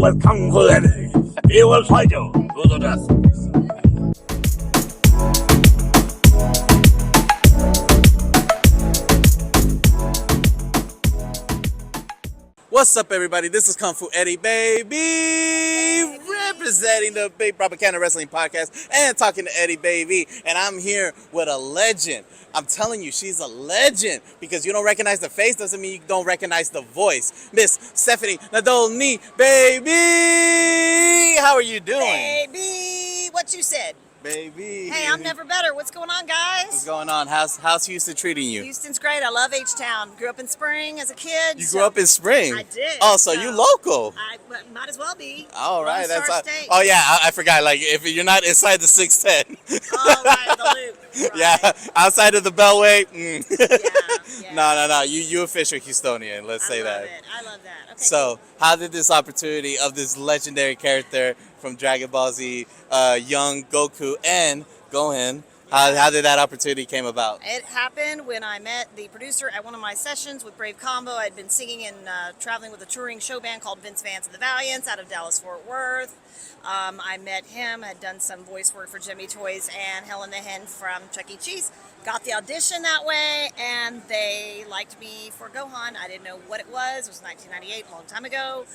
with Kung Fu Eddy. He will fight you to the death. What's up, everybody? This is Kung Fu Eddy, baby, representing the Big Propaganda Wrestling Podcast and talking to Eddy, baby. And I'm here with a legend. I'm telling you, she's a legend because you don't recognize the face doesn't mean you don't recognize the voice. Miss Stephanie Nadolny, baby. How are you doing? Baby, what you said? Baby. Hey, I'm never better. What's going on, guys? What's going on? How's Houston treating you? Houston's great. I love H-Town. Grew up in Spring as a kid. You grew up in Spring? I did. Oh, so you local? I might as well be. All right, Lone Star that's State. oh yeah, I forgot. Like if you're not inside the 610. Oh, right, the loop. Right. Yeah, outside of the Beltway. Yeah. No. You official Houstonian. Let's say that. I love that. Okay. So, how did this opportunity of this legendary character from Dragon Ball Z, young Goku and Gohan, how did that opportunity came about? It happened when I met the producer at one of my sessions with Brave Combo. I'd been singing and traveling with a touring show band called Vince Vance and the Valiants out of Dallas-Fort Worth. I met him, had done some voice work for Jimmy Toys and Helen the Hen from Chuck E. Cheese. Got the audition that way, and they liked me for Gohan. I didn't know what it was. It was 1998, a long time ago.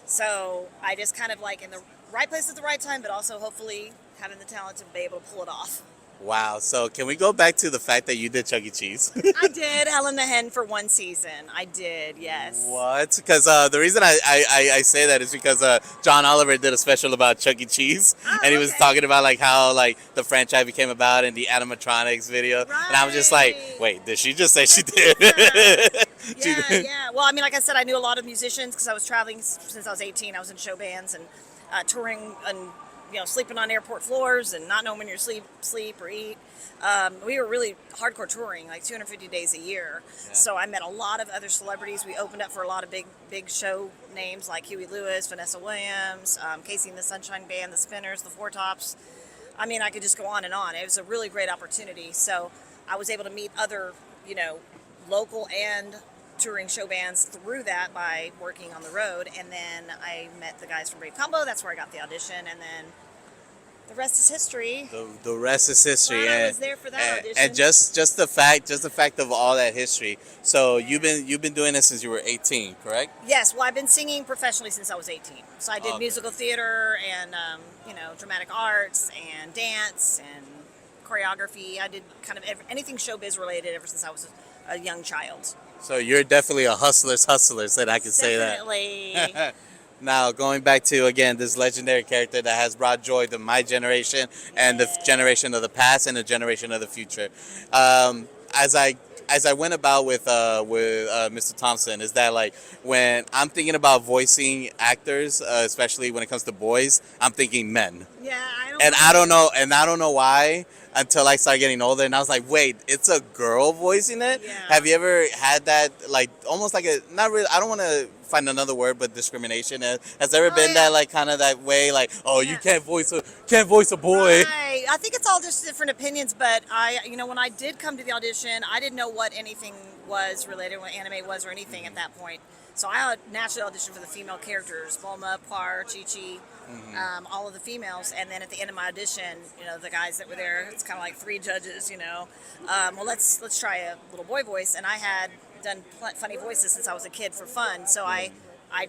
So I just kind of like in the right place at the right time, but also hopefully having the talent to be able to pull it off. Wow. So, can we go back to the fact that you did Chuck E. Cheese? I did Helen the Hen for one season. I did, yes. What? Because the reason I say that is because John Oliver did a special about Chuck E. Cheese, and he was talking about like how like the franchise became about and the animatronics video, Right. and I'm just like, wait, did she just say she did? Yeah. Well, I mean, like I said, I knew a lot of musicians because I was traveling since I was 18. I was in show bands and touring and sleeping on airport floors and not knowing when you're sleep or eat. We were really hardcore touring, like 250 days a year. Yeah. So I met a lot of other celebrities. We opened up for a lot of big show names like Huey Lewis, Vanessa Williams, Casey and the Sunshine Band, the Spinners, the Four Tops. I mean, I could just go on and on. It was a really great opportunity. So I was able to meet other, local and touring show bands through that by working on the road. And then I met the guys from Brave Combo. That's where I got the audition. And then the rest is history. The rest is history. I was there for that audition. And just the fact of all that history. So you've been doing this since you were 18, correct? Yes. Well, I've been singing professionally since I was 18. So I did musical theater and dramatic arts and dance and choreography. I did kind of anything showbiz related ever since I was a young child. So you're definitely a hustler's, and I can say that. Definitely. Now, going back to, again, this legendary character that has brought joy to my generation and the generation of the past and the generation of the future. As I went about with Mr. Thompson, is that like when I'm thinking about voicing actors, especially when it comes to boys, I'm thinking men. Yeah, I don't know why until I started getting older, and I was like, wait, it's a girl voicing it? Yeah. Have you ever had that, like, almost like not really, I don't want to find another word, but discrimination? Has there ever been that, like, kind of that way, like, you can't voice a boy? Right. I think it's all just different opinions, but when I did come to the audition, I didn't know what anything was related, what anime was or anything at that point. So I naturally auditioned for the female characters, Bulma, Poir, Chi-Chi, all of the females. And then at the end of my audition, the guys that were there, it's kind of like three judges, well, let's try a little boy voice. And I had done funny voices since I was a kid for fun. So I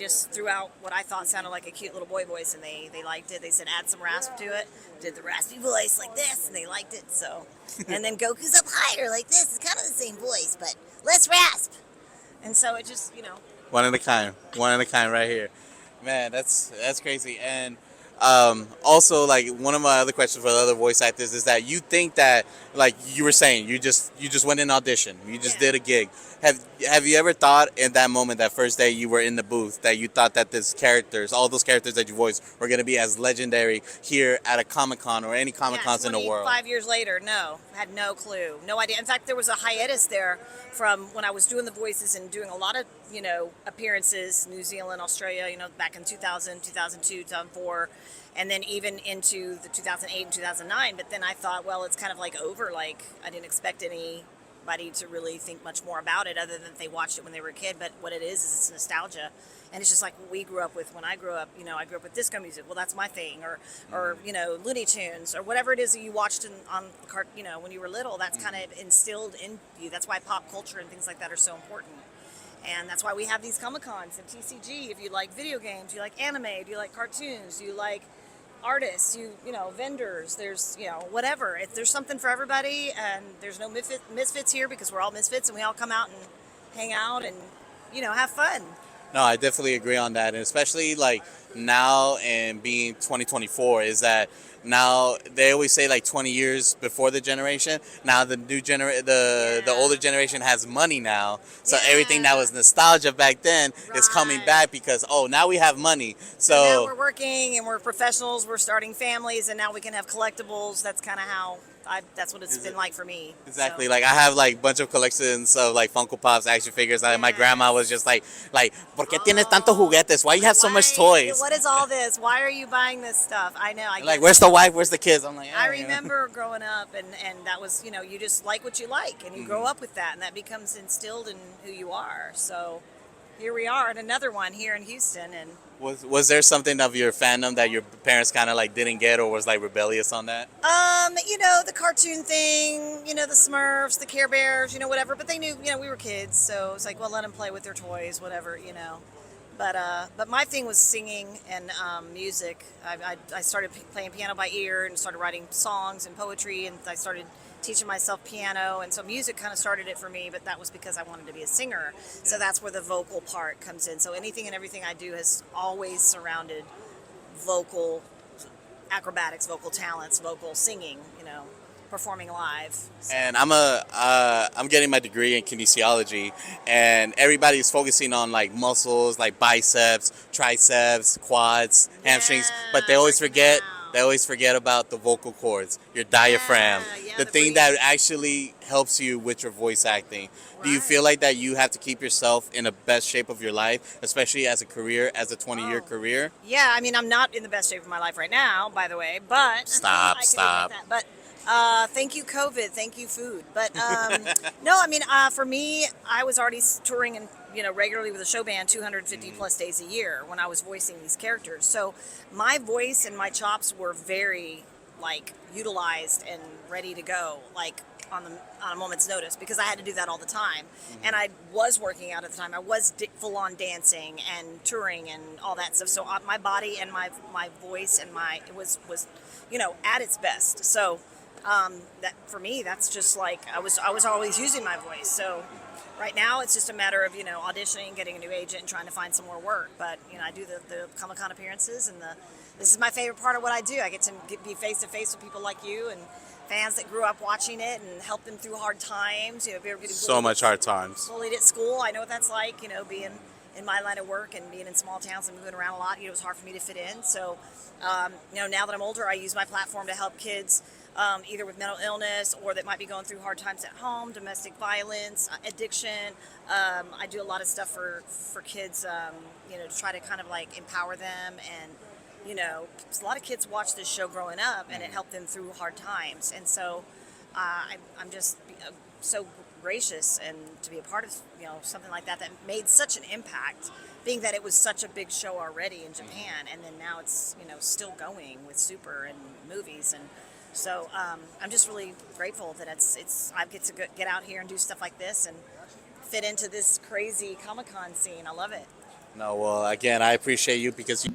just threw out what I thought sounded like a cute little boy voice, and they liked it. They said add some rasp to it. Did the raspy voice like this, and they liked it. So, and then Goku's up higher like this. It's kind of the same voice, but less rasp. And so it just, One in a kind right here. Man, that's crazy. And also, like, one of my other questions for the other voice actors is that you think that, like you were saying, you just went in audition, you just did a gig. Have you ever thought in that moment, that first day you were in the booth, that you thought that all those characters that you voiced were going to be as legendary here at a Comic-Con or any Comic-Cons in the world? 5 years later, no. I had no clue. No idea. In fact, there was a hiatus there from when I was doing the voices and doing a lot of, appearances, New Zealand, Australia, back in 2000, 2002, 2004, and then even into the 2008 and 2009. But then I thought, well, it's kind of like over. Like, I didn't expect any anybody to really think much more about it other than they watched it when they were a kid. But what it is it's nostalgia. And it's just like what we grew up with. When I grew up, I grew up with disco music. Well, that's my thing. Or Looney Tunes, or whatever it is that you watched when you were little. That's kind of instilled in you. That's why pop culture and things like that are so important. And that's why we have these Comic-Cons and TCG. If you like video games, you like anime, do you like cartoons, do you like artists, vendors, there's, whatever. There's something for everybody, and there's no misfits here because we're all misfits, and we all come out and hang out and, have fun. No, I definitely agree on that, and especially like now and being 2024 is that now they always say like 20 years before the generation. Now the new the older generation has money now, so everything that was nostalgia back then is coming back because now we have money. So now we're working and we're professionals. We're starting families, and now we can have collectibles. That's kind of how. That's what it's been like for me. Exactly. So. Like I have like a bunch of collections of like Funko Pops, action figures. My grandma was just like, ¿por qué tienes tantos juguetes? Why you have so much toys? What is all this? Why are you buying this stuff? I know. Where's the wife? Where's the kids? I'm like, I remember growing up, and that was, you just like what you like, and you grow up with that, and that becomes instilled in who you are. So here we are at another one here in Houston, and. Was there something of your fandom that your parents kind of like didn't get or was like rebellious on that? The cartoon thing, the Smurfs, the Care Bears, whatever. But they knew, we were kids, so it was like, well, let them play with their toys, whatever, But my thing was singing and music. I started playing piano by ear and started writing songs and poetry, and I started teaching myself piano, and so music kind of started it for me, but that was because I wanted to be a singer. So that's where the vocal part comes in. So anything and everything I do has always surrounded vocal acrobatics, vocal talents, vocal singing, performing live. So. And I'm getting my degree in kinesiology, and everybody's focusing on like muscles, like biceps, triceps, quads, hamstrings, but they always forget. They always forget about the vocal cords, your diaphragm, the thing that actually helps you with your voice acting. Right. Do you feel like that you have to keep yourself in the best shape of your life, especially as a career, as a 20-year career? Yeah, I mean, I'm not in the best shape of my life right now, by the way, but... Stop. But thank you, COVID. Thank you, food. But no, I mean, for me, I was already touring and regularly with a show band 250 plus days a year when I was voicing these characters. So my voice and my chops were very utilized and ready to go on a moment's notice because I had to do that all the time. And I was working out at the time. I was full on dancing and touring and all that stuff. So my body and my voice and it was at its best. So that for me, that's just I was always using my voice. So right now, it's just a matter of, auditioning, getting a new agent, and trying to find some more work. But, I do the Comic-Con appearances, and this is my favorite part of what I do. I get to be face-to-face with people like you and fans that grew up watching it and help them through hard times. If you're getting so much hard times. Bullied at school. I know what that's like, being in my line of work and being in small towns and moving around a lot. It was hard for me to fit in. So, now that I'm older, I use my platform to help kids either with mental illness or that might be going through hard times at home, domestic violence, addiction. I do a lot of stuff for kids, to try to kind of empower them. And, a lot of kids watch this show growing up and it helped them through hard times. And so I'm just so gracious and to be a part of, something like that made such an impact, being that it was such a big show already in Japan. And then now it's, still going with Super and movies. And so I'm just really grateful that I get to get out here and do stuff like this and fit into this crazy Comic-Con scene. I love it. No, well, again, I appreciate you because you...